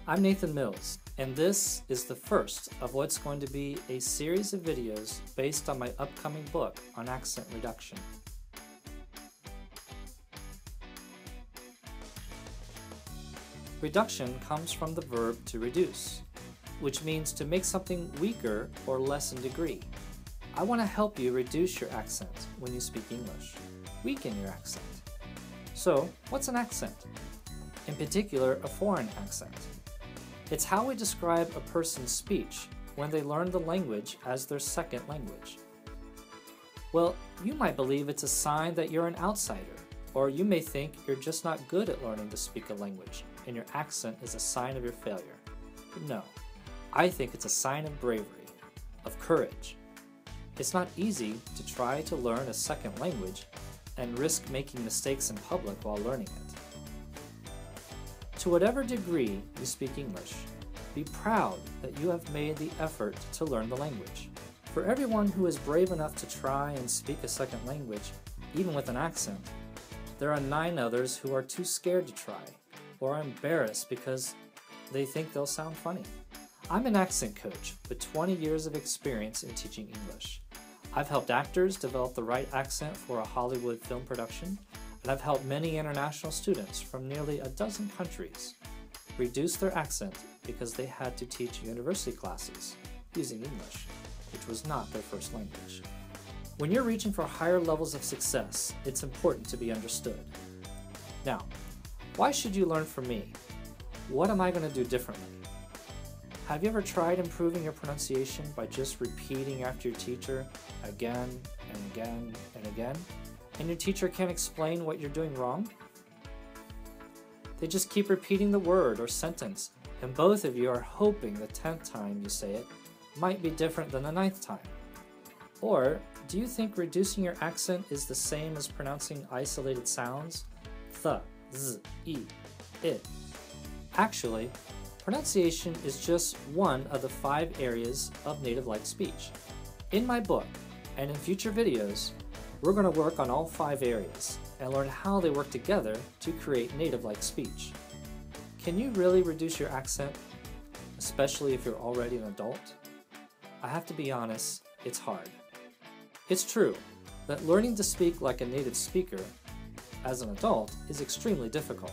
I'm Nathan Mills, and this is the first of what's going to be a series of videos based on my upcoming book on accent reduction. Reduction comes from the verb to reduce, which means to make something weaker or less in degree. I want to help you reduce your accent when you speak English, weaken your accent. So, what's an accent? In particular, a foreign accent. It's how we describe a person's speech when they learn the language as their second language. Well, you might believe it's a sign that you're an outsider, or you may think you're just not good at learning to speak a language, and your accent is a sign of your failure. But no, I think it's a sign of bravery, of courage. It's not easy to try to learn a second language and risk making mistakes in public while learning it. To whatever degree you speak English, be proud that you have made the effort to learn the language. For everyone who is brave enough to try and speak a second language, even with an accent, there are 9 others who are too scared to try, or are embarrassed because they think they'll sound funny. I'm an accent coach with 20 years of experience in teaching English. I've helped actors develop the right accent for a Hollywood film production, and I've helped many international students from nearly a dozen countries reduce their accent because they had to teach university classes using English, which was not their first language. When you're reaching for higher levels of success, it's important to be understood. Now, why should you learn from me? What am I going to do differently? Have you ever tried improving your pronunciation by just repeating after your teacher again and again and again, and your teacher can't explain what you're doing wrong? They just keep repeating the word or sentence, and both of you are hoping the 10th time you say it might be different than the 9th time. Or do you think reducing your accent is the same as pronouncing isolated sounds? Th, z, e, I. Actually, pronunciation is just one of the 5 areas of native-like speech. In my book, and in future videos, we're going to work on all 5 areas and learn how they work together to create native-like speech. Can you really reduce your accent, especially if you're already an adult? I have to be honest, it's hard. It's true that learning to speak like a native speaker as an adult is extremely difficult.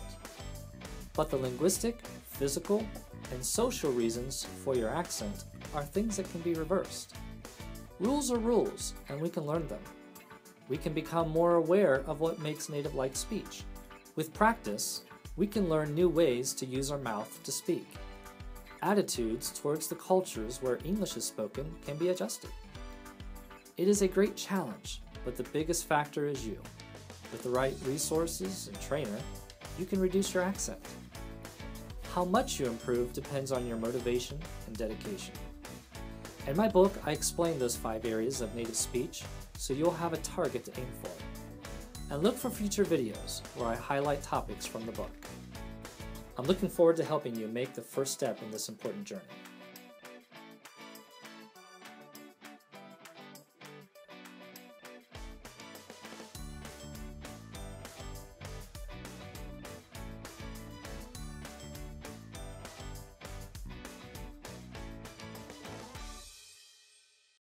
But the linguistic, physical, and social reasons for your accent are things that can be reversed. Rules are rules, and we can learn them. We can become more aware of what makes native-like speech. With practice, we can learn new ways to use our mouth to speak. Attitudes towards the cultures where English is spoken can be adjusted. It is a great challenge, but the biggest factor is you. With the right resources and trainer, you can reduce your accent. How much you improve depends on your motivation and dedication. In my book, I explain those 5 areas of native speech, so you'll have a target to aim for. And look for future videos where I highlight topics from the book. I'm looking forward to helping you make the first step in this important journey.